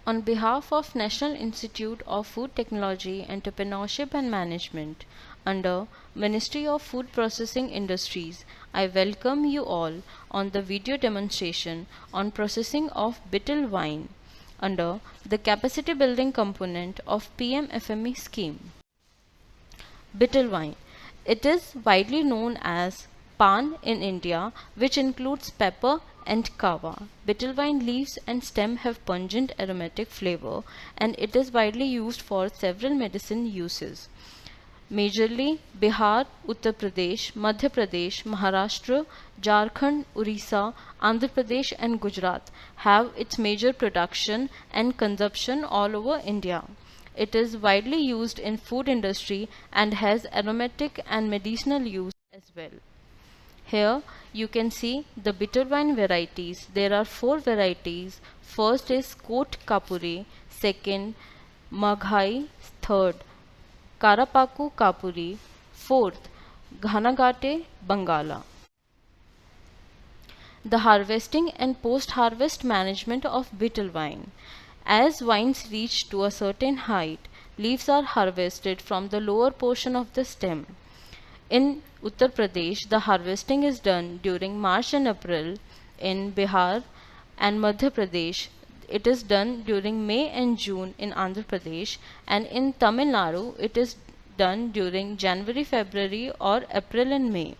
On behalf of National Institute of Food Technology, Entrepreneurship and Management, under Ministry of Food Processing Industries, I welcome you all on the video demonstration on processing of betel wine under the capacity building component of PM-FME scheme. Betel wine. It is widely known as pan in India, which includes pepper and kava. Betel wine leaves and stem have pungent aromatic flavor, and it is widely used for several medicine uses. Majorly Bihar, Uttar Pradesh, Madhya Pradesh, Maharashtra, Jharkhand, Orissa, Andhra Pradesh and Gujarat have its major production and consumption all over India. It is widely used in food industry and has aromatic and medicinal use as well. Here you can see the bitter wine varieties. There are four varieties. First is Kot Kapuri, second Maghai, third Karapaku Kapuri, fourth Ghanagate Bangala. The harvesting and post-harvest management of betel wine. As vines reach to a certain height, leaves are harvested from the lower portion of the stem. In Uttar Pradesh, the harvesting is done during March and April. In Bihar and Madhya Pradesh, it is done during May and June in Andhra Pradesh, and in Tamil Nadu, it is done during January, February, or April and May.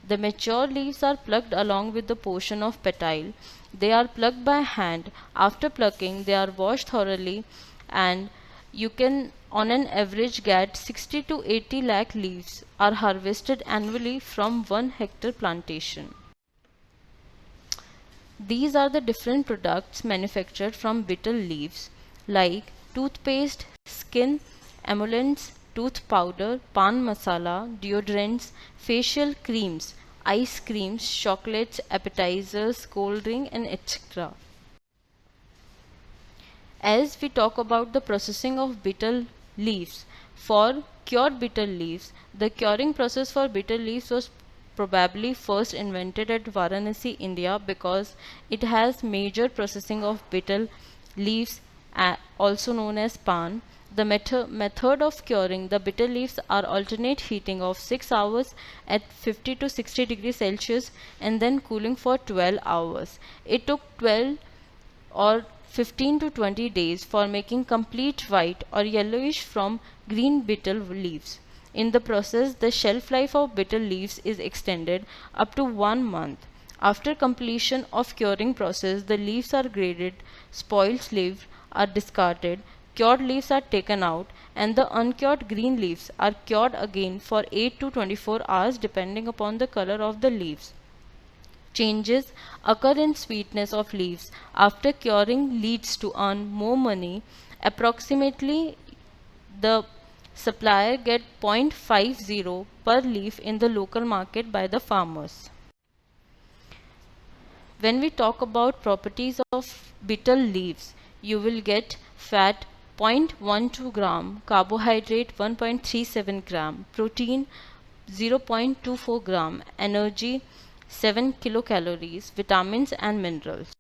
The mature leaves are plucked along with the portion of petile. They are plucked by hand. After plucking, they are washed thoroughly, and you can on an average get 60 to 80 lakh leaves are harvested annually from 1 hectare plantation. These are the different products manufactured from betel leaves like toothpaste, skin emollients, tooth powder, pan masala, deodorants, facial creams, ice creams, chocolates, appetizers, cold drink and etc. As we talk about the processing of betel leaves, for cured betel leaves, the curing process for betel leaves was probably first invented at Varanasi, India, because it has major processing of betel leaves, also known as pan. The method of curing the betel leaves are alternate heating of 6 hours at 50 to 60 degrees Celsius and then cooling for 12 hours. It took 12 or 15 to 20 days for making complete white or yellowish from green betel leaves. In the process, the shelf life of betel leaves is extended up to 1 month. After completion of curing process, the leaves are graded, spoiled leaves are discarded, cured leaves are taken out, and the uncured green leaves are cured again for 8 to 24 hours depending upon the color of the leaves. Changes occur in sweetness of leaves after curing leads to earn more money. Approximately the supplier get 0.50 per leaf in the local market by the farmers. When we talk about properties of betel leaves, you will get fat 0.12 gram, carbohydrate 1.37 gram, protein 0.24 gram, energy 7 kilocalories, vitamins and minerals.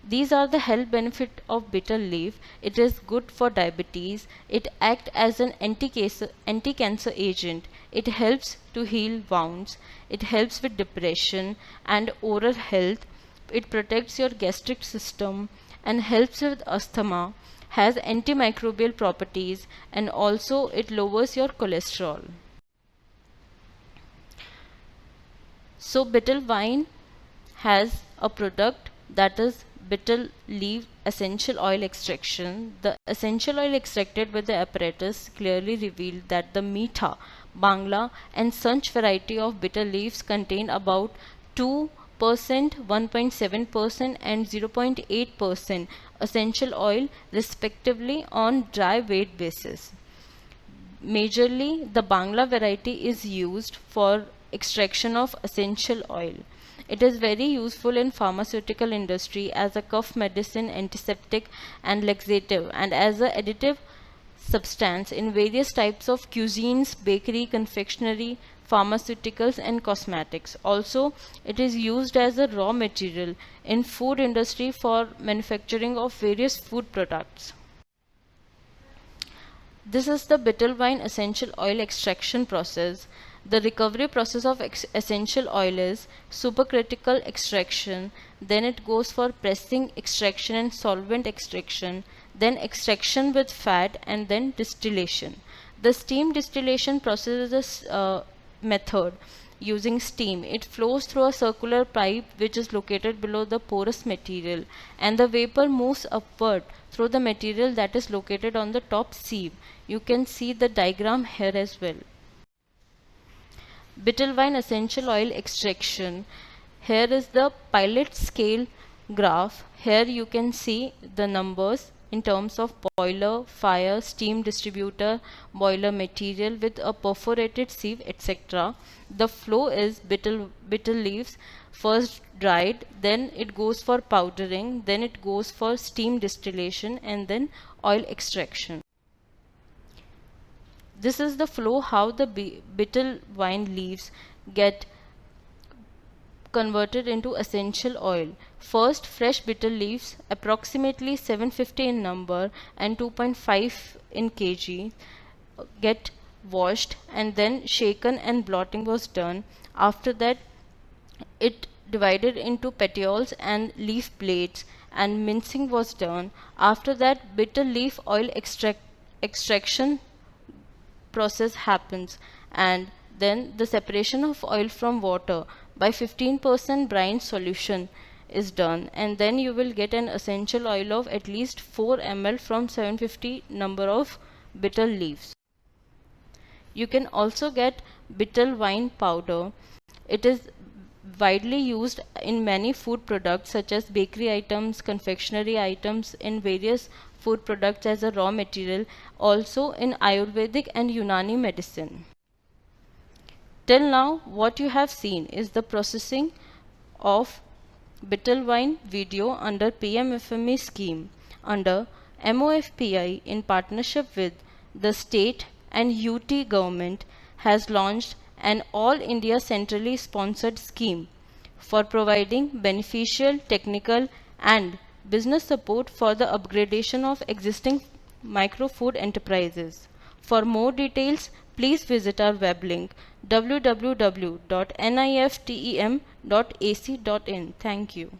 These are the health benefit of betel leaf. It is good for diabetes. It acts as an anti-cancer agent. It helps to heal wounds. It helps with depression and oral health. It protects your gastric system and helps with asthma. Has antimicrobial properties and also it lowers your cholesterol. So betel wine has a product that is betel leaf essential oil extraction. The essential oil extracted with the apparatus clearly revealed that the Meetha, Bangla and Sanch variety of betel leaves contain about 2%, 1.7% and 0.8% essential oil respectively on dry weight basis. Majorly, the Bangla variety is used for extraction of essential oil. It is very useful in pharmaceutical industry as a cough medicine, antiseptic and laxative, and as a additive substance in various types of cuisines, bakery, confectionery, pharmaceuticals and cosmetics. Also, it is used as a raw material in food industry for manufacturing of various food products. This is the bitter wine essential oil extraction process. The recovery process of essential oil is supercritical extraction, then it goes for pressing extraction and solvent extraction, then extraction with fat, and then distillation. The steam distillation process is a method using steam. It flows through a circular pipe which is located below the porous material, and the vapor moves upward through the material that is located on the top sieve. You can see the diagram here as well. Bitter wine essential oil extraction. Here is the pilot scale graph. Here you can see the numbers in terms of boiler, fire, steam distributor, boiler material with a perforated sieve, etc. The flow is bitter leaves first dried, then it goes for powdering, then it goes for steam distillation, and then oil extraction. This is the flow how the bitter wine leaves get converted into essential oil. First, fresh bitter leaves, approximately 750 in number and 2.5 in kg, get washed and then shaken and blotting was done. After that, it divided into petioles and leaf blades and mincing was done. After that, bitter leaf oil extraction process happens, and then the separation of oil from water by 15% brine solution is done, and then you will get an essential oil of at least 4 ml from 750 number of bitter leaves. You can also get bitter wine powder. It is widely used in many food products such as bakery items, confectionery items, in various food products as a raw material, also in Ayurvedic and Unani medicine. Till now, what you have seen is the processing of bitter wine video under PMFME scheme under MOFPI in partnership with the state and UT government has launched an all India centrally sponsored scheme for providing beneficial technical and business support for the upgradation of existing micro food enterprises. For more details, please visit our web link www.niftem.ac.in. Thank you.